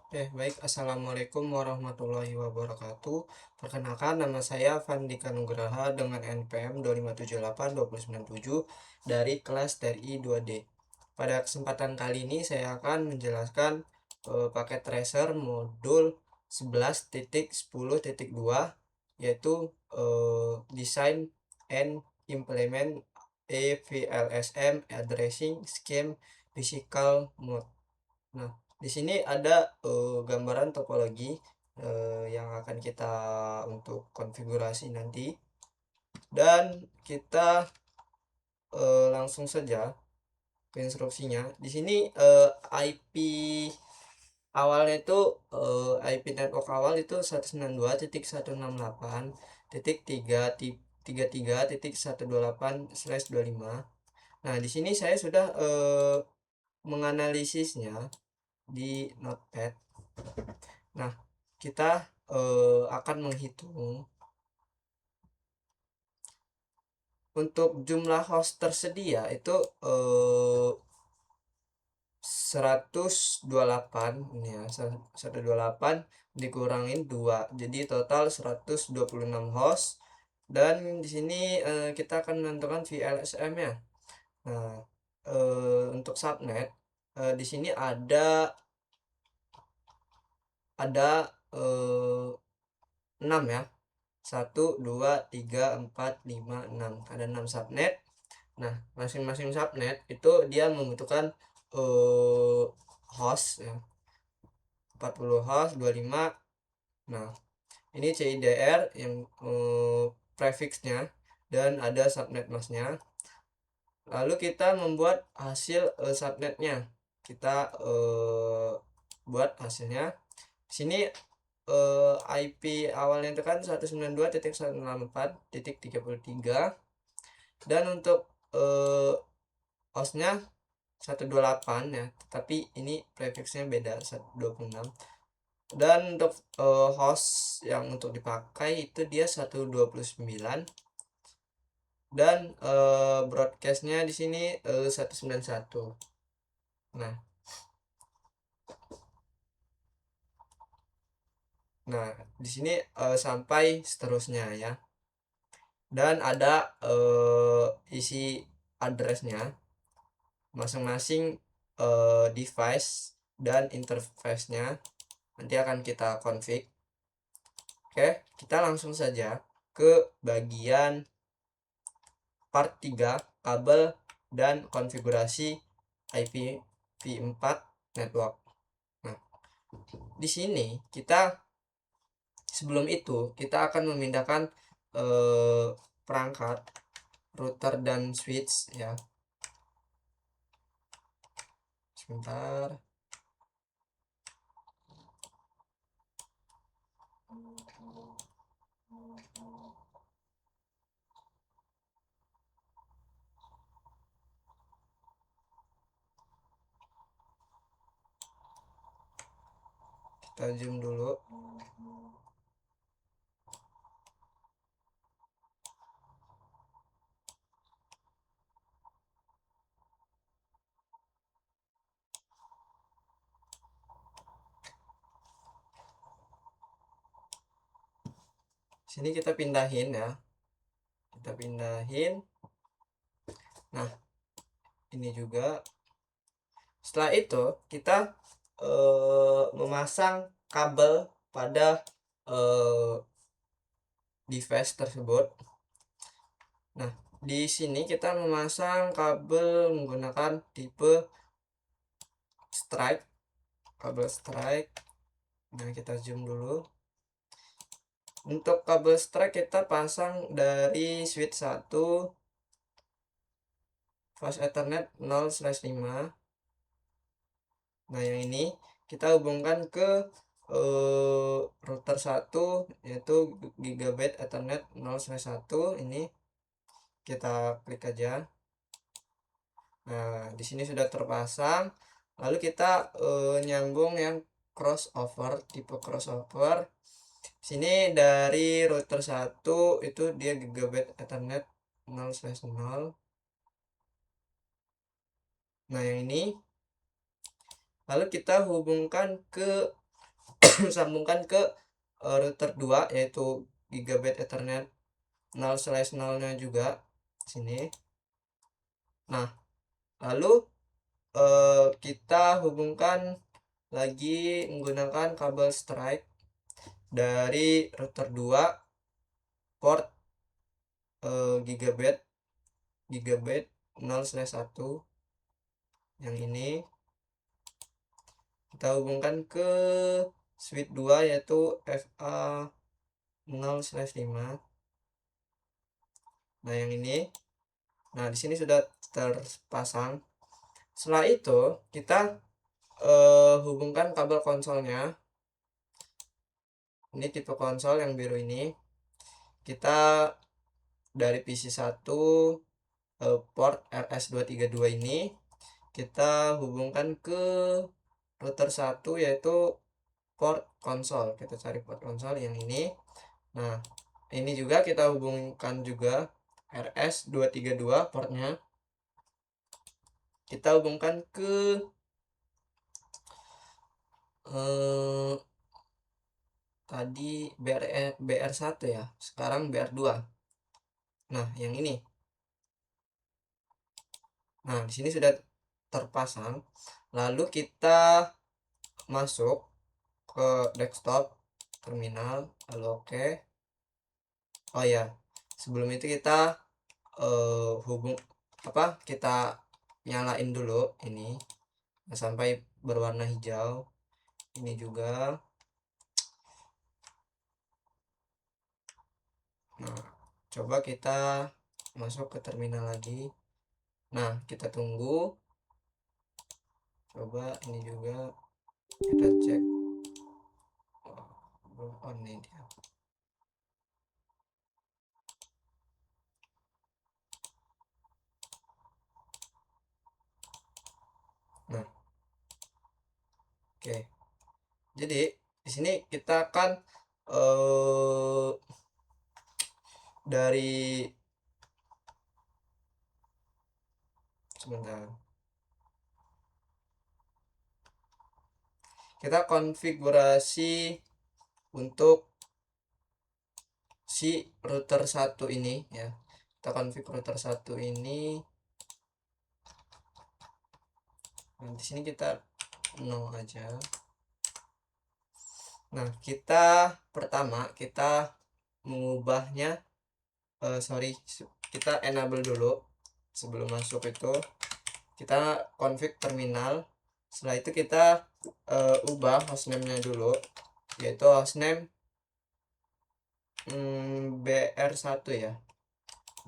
Baik. Assalamualaikum warahmatullahi wabarakatuh. Perkenalkan, nama saya Fandika Nugraha dengan NPM 2578297 dari kelas TRI 2D. Pada kesempatan kali ini saya akan menjelaskan paket tracer modul 11.10.2, yaitu Design and Implement VLSM Addressing Scheme Physical Mode. Nah, di sini ada gambaran topologi yang akan kita untuk konfigurasi nanti, dan kita langsung saja ke instruksinya. Di sini IP awalnya itu IP network awal itu 192.168.33.128/25. Nah, di sini saya sudah menganalisisnya di notepad. Nah, kita akan menghitung untuk jumlah host tersedia itu 128, ini ya, 128 dikurangin 2, jadi total 126 host. Dan di sini kita akan menentukan VLSM ya. Nah, untuk subnet di sini ada 6 ya. 1 2 3 4 5 6, ada 6 subnet. Nah, masing-masing subnet itu dia membutuhkan host ya, 40 host 25. Nah, ini CIDR yang prefixnya, dan ada subnet masknya. Lalu kita membuat hasil subnetnya. Kita buat hasilnya. Di sini IP awalnya itu kan 192.168.33, dan untuk hostnya 128 ya, tetapi ini prefixnya beda, 126. Dan untuk host yang untuk dipakai itu dia 129, dan broadcastnya di sini 191. Nah, di sini sampai seterusnya ya. Dan ada isi addressnya masing-masing device dan interface-nya nanti akan kita config. Oke, kita langsung saja ke bagian part 3, kabel dan konfigurasi IPv4 network. Nah, di sini sebelum itu kita akan memindahkan perangkat router dan switch ya. Sebentar. Kita zoom dulu. Sini kita pindahin ya. Kita pindahin. Nah, ini juga. Setelah itu kita memasang kabel pada device tersebut. Nah, di sini kita memasang kabel menggunakan tipe strike, kabel strike. Nah, kita zoom dulu. Untuk kabel strike kita pasang dari switch 1 fast ethernet 0/5. Nah, yang ini kita hubungkan ke router 1, yaitu gigabit ethernet 0/1. Ini kita klik aja. Nah, di sini sudah terpasang. Lalu kita nyambung yang crossover, tipe crossover. Sini dari router 1 itu dia gigabit ethernet 0/0. Nah, yang ini lalu kita hubungkan ke sambungkan ke router 2 yaitu gigabit Ethernet 0/0-nya juga sini. Nah, lalu kita hubungkan lagi menggunakan kabel strike dari router 2 port gigabit gigabit 0/1 yang ini kita hubungkan ke switch 2 yaitu FA 0/5. Nah, yang ini. Nah, di sini sudah terpasang. Setelah itu kita hubungkan kabel konsolnya. Ini tipe konsol yang biru ini. Kita dari PC1 port RS232 ini kita hubungkan ke router 1 yaitu port konsol. Kita cari port konsol yang ini. Nah, ini juga kita hubungkan juga RS232 portnya. Kita hubungkan ke tadi BR1 ya, sekarang BR2. Nah, yang ini. Nah, di sini sudah terpasang. Lalu kita masuk ke desktop terminal. Lalu oke. Oh ya, sebelum itu kita kita nyalain dulu ini sampai berwarna hijau. Ini juga. Nah, coba kita masuk ke terminal lagi. Nah, kita tunggu. Coba ini juga kita cek. Belum on nih dia. Nah, oke. Jadi di sini kita akan dari sebentar. Kita konfigurasi untuk si router 1 ini ya. Kita konfig router 1 ini. Nah, di sini kita no aja. Nah, kita pertama kita mengubahnya kita enable dulu. Sebelum masuk itu kita config terminal. Setelah itu kita ubah hostname-nya dulu, yaitu hostname BR1 ya.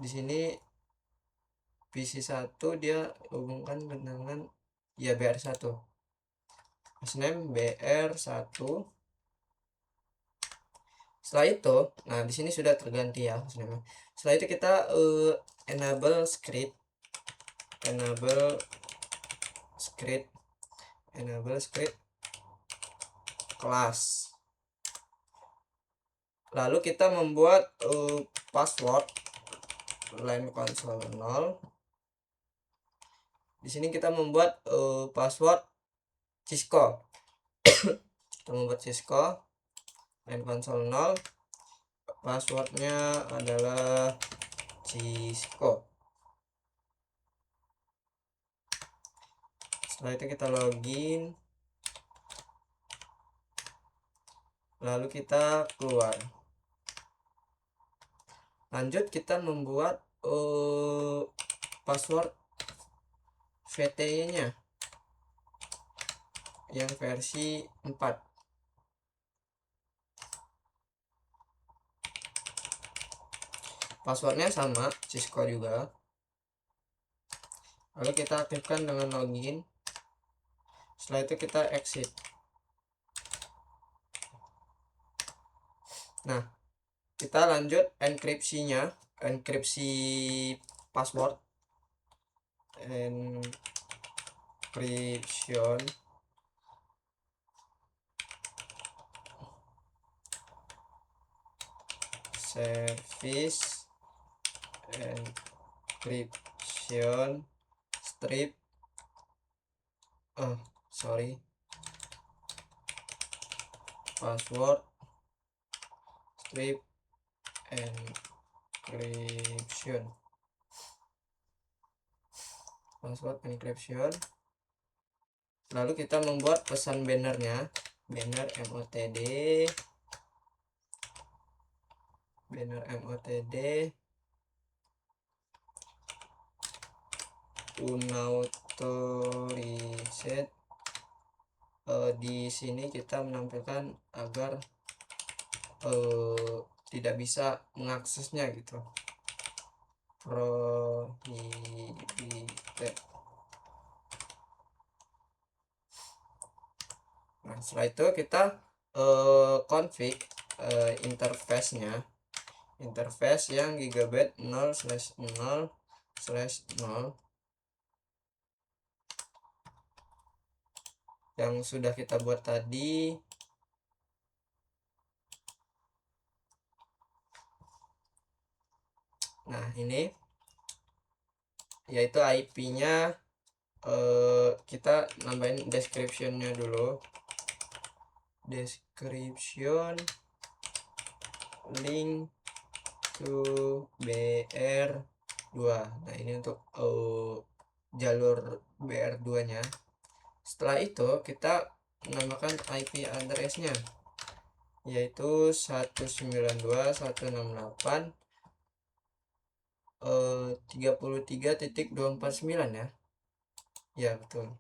Di sini PC1 dia hubungkan dengan ya BR1. Hostname BR1. Setelah itu, nah di sini sudah terganti ya hostname. Setelah itu kita enable script kelas. Lalu kita membuat password line console 0. Di sini kita membuat password Cisco. Kita membuat Cisco line console 0. Passwordnya adalah Cisco. Setelah itu kita login. Lalu kita keluar. Lanjut kita membuat password VTY-nya yang versi 4. Passwordnya sama, Cisco juga. Lalu kita aktifkan dengan login. Setelah itu kita exit. Nah, kita lanjut enkripsinya, enkripsi password. Encryption service encryption strip password strip encryption, password encryption. Lalu kita membuat pesan bannernya, banner motd, unauthorize. Di sini kita menampilkan agar tidak bisa mengaksesnya gitu, prohibited. Nah, setelah itu kita config interface-nya, interface yang gigabyte 0/0/0 yang sudah kita buat tadi. Nah, ini yaitu IP-nya. Kita nambahin description-nya dulu, description link to BR2. Nah, ini untuk jalur BR2 nya. Setelah itu kita menambahkan IP address-nya, yaitu 192.168.33.249 ya. Ya, betul.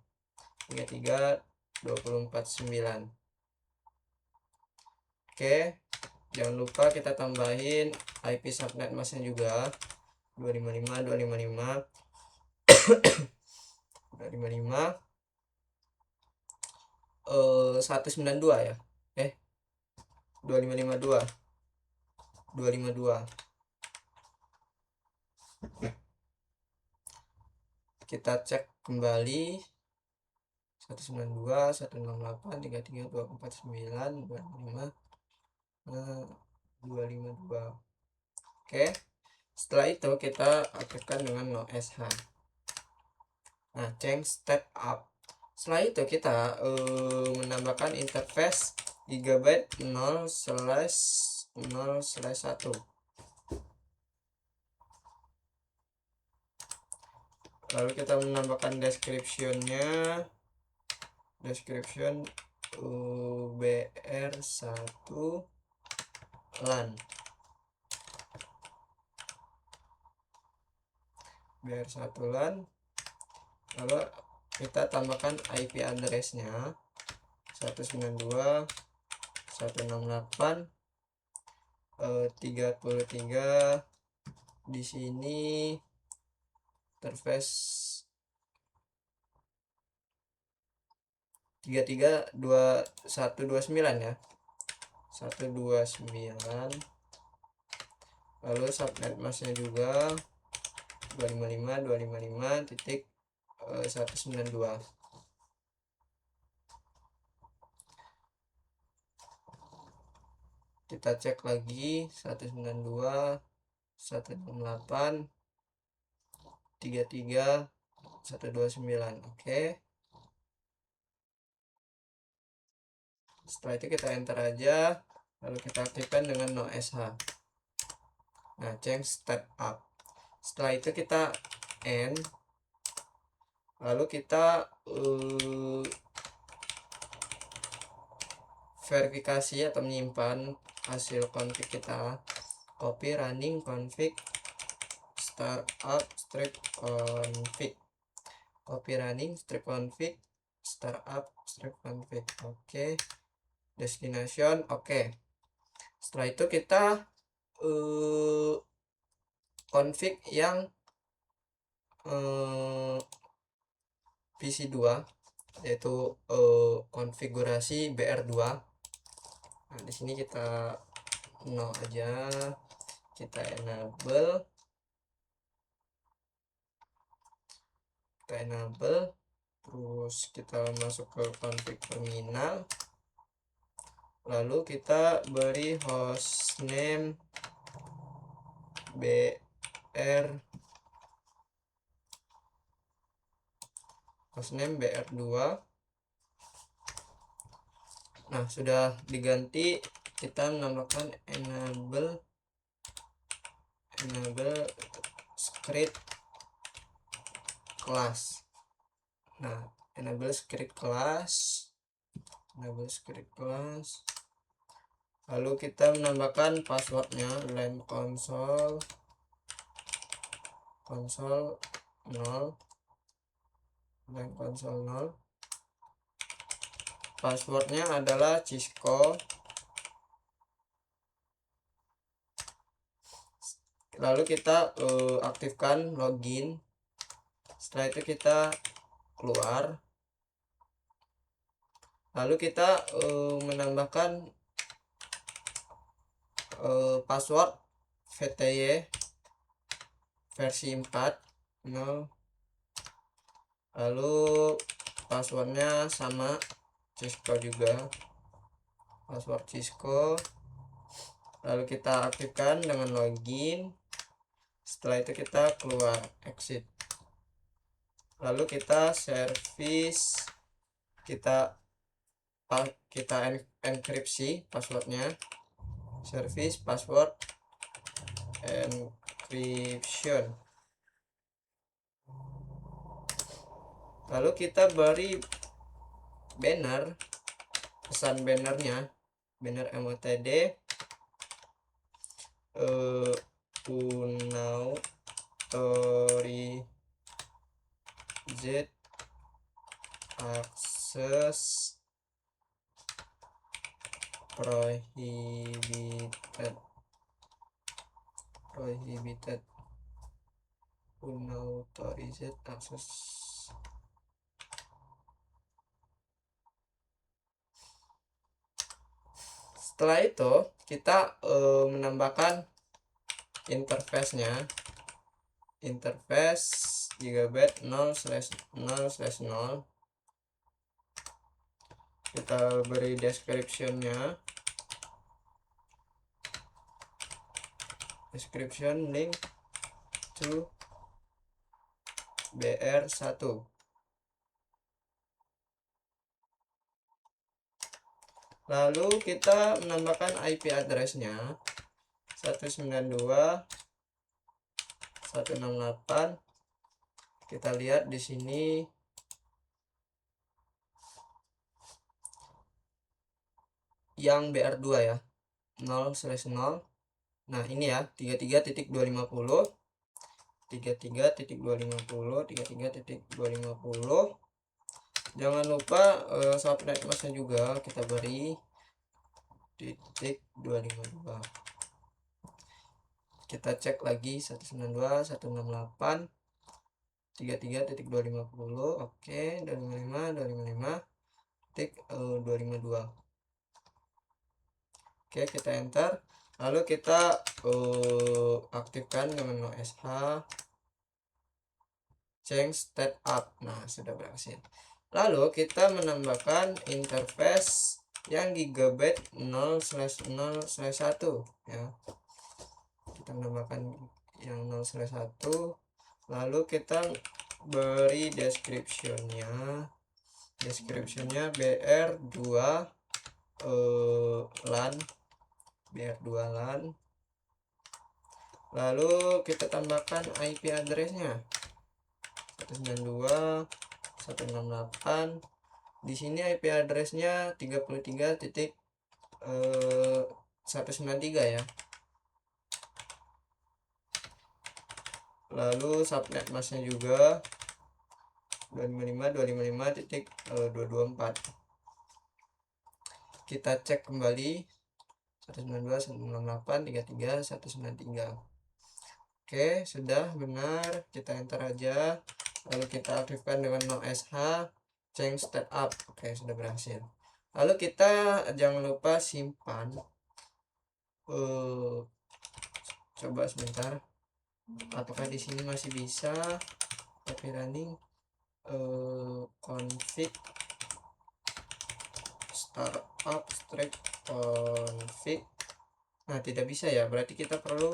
33.249. Oke, jangan lupa kita tambahin IP subnet masknya juga, 255 192 ya. 252. Kita cek kembali, 192.168.33.249 Oke, setelah itu kita aktifkan dengan no sh. Nah, change step up. Setelah itu kita menambahkan interface gigabyte 0/0/1. Lalu kita menambahkan description-nya, description BR1 LAN, BR1 LAN. Lalu kita tambahkan IP address-nya, 192.168.33. Di sini interface 33.2129 ya, 129. Lalu subnet masknya juga 255.255.192. Kita cek lagi, 192.168.33.129. Oke. Setelah itu kita enter aja, lalu kita aktifkan dengan no sh. Nah, change step up. Setelah itu kita end, lalu kita verifikasi atau menyimpan hasil config kita. Copy running config startup strip config, copy running strip config startup strip config. Oke, destination. Oke, setelah itu kita config yang PC2, yaitu konfigurasi BR2. Nah, di sini kita no aja, kita enable, terus kita masuk ke config terminal, lalu kita beri hostname BR2, Nah, sudah diganti, kita menambahkan enable script class. Nah, enable script class, lalu kita menambahkan passwordnya len console 0, len console 0. Passwordnya adalah Cisco. Lalu kita aktifkan login. Setelah itu kita keluar. Lalu kita menambahkan password VTY versi 4.0. Lalu passwordnya sama Cisco juga, password Cisco. Lalu kita aktifkan dengan login. Setelah itu kita keluar, exit. Lalu kita service, kita enkripsi passwordnya, service password encryption. Lalu kita beri banner, pesan bannernya, banner MOTD unauthorized access prohibited unauthorized access. Setelah itu kita menambahkan interface-nya, interface gigabyte 0/0/0. Kita beri description-nya, description link to BR1. Lalu kita menambahkan IP address-nya 192.168. Kita lihat di sini yang BR2 ya, 0/0. Nah, ini ya, 33.250, 33.250, 33.250. Jangan lupa subnet masknya juga kita beri .252. Kita cek lagi 192.168, 33.250. Oke, 255.252. Oke, kita enter. Lalu kita aktifkan dengan OSH change state up. Nah, sudah berhasil. Lalu kita menambahkan interface yang gigabyte 0/0/1 ya. Kita menambahkan yang 0/1. Lalu kita beri description-nya BR2 LAN, BR2 LAN. Lalu kita tambahkan IP address-nya 192.168. Di sini IP address-nya 33.193 ya. Lalu subnet masknya juga 255.254. Kita cek kembali 192.168.33.193. Oke, sudah benar. Kita enter aja. Lalu kita aktifkan dengan OSH change state up. Oke, sudah berhasil. Lalu kita jangan lupa simpan. Coba sebentar. Apakah di sini masih bisa? Tapi running config startup straight config. Nah, tidak bisa ya. Berarti kita perlu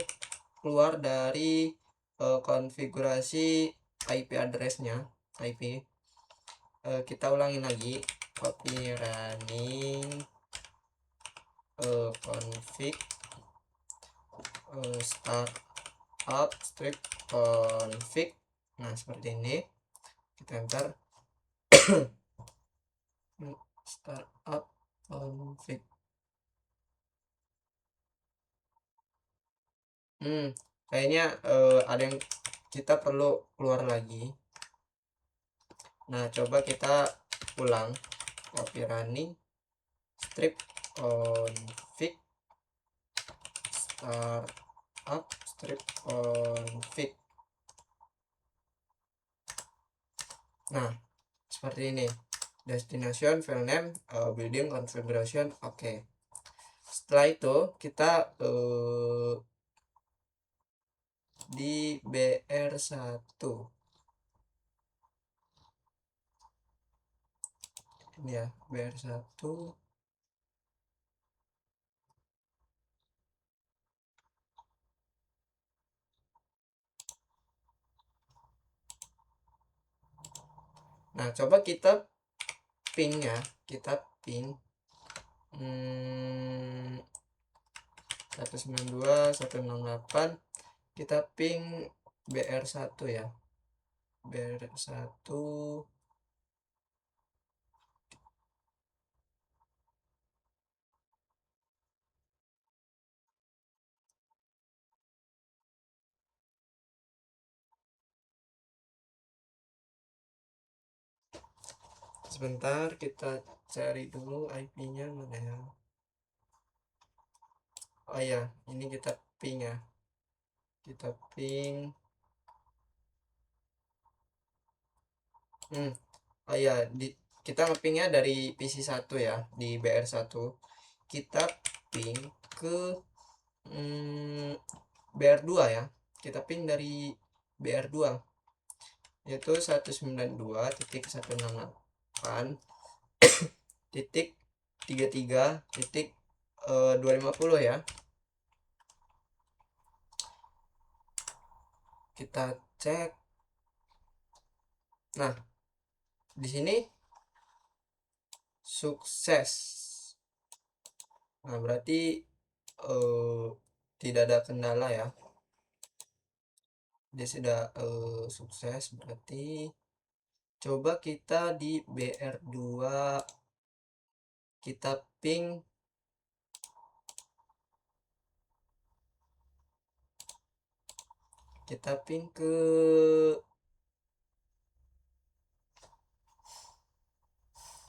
keluar dari konfigurasi IP address-nya, IP. Kita ulangi lagi, copy running config startup strip config. Nah, seperti ini. Kita enter startup config. Kayaknya ada yang kita perlu keluar lagi. Nah, coba kita ulang. Copy running strip config startup strip config. Nah, seperti ini. Destination, file name, building configuration, oke. Setelah itu kita di BR1 ini ya, BR1. Nah, coba kita ping ya, kita ping 192.168, kita ping BR1 ya, BR1. Sebentar, kita cari dulu IP-nya mana ya. Oh ya, ini kita ping ya, kita ping oh ya, kita ngepingnya dari PC1 ya, di BR1. Kita ping ke BR2 ya, kita ping dari BR2 yaitu 192.168.33.250 ya. Kita cek. Nah, di sini sukses. Nah, berarti tidak ada kendala ya, dia sudah sukses. Berarti coba kita di BR2 kita ping ke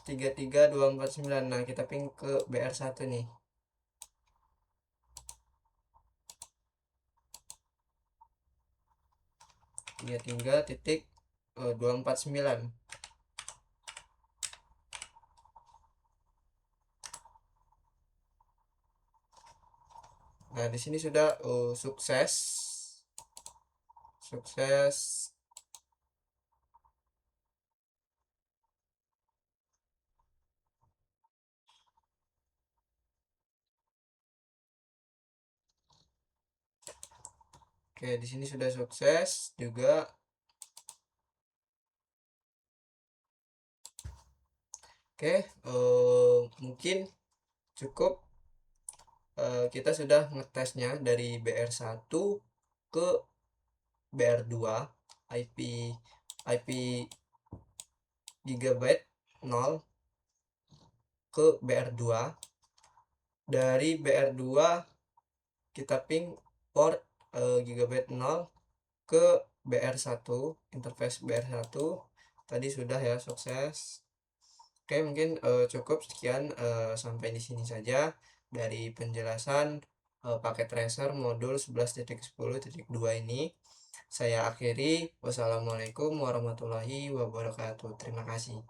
33.249. Nah, kita ping ke BR1 nih. 33.249. Nah, di sini sudah sukses. Oke, di sini sudah sukses juga. Oke, mungkin cukup. Kita sudah ngetesnya dari BR1 ke BR2, IP gigabyte 0 ke BR2. Dari BR2 kita ping port gigabyte 0 ke BR1, interface BR1 tadi sudah ya, sukses. Oke, mungkin cukup sekian, sampai di sini saja dari penjelasan paket tracer modul 11.10.2 ini. Saya akhiri. Wassalamualaikum warahmatullahi wabarakatuh. Terima kasih.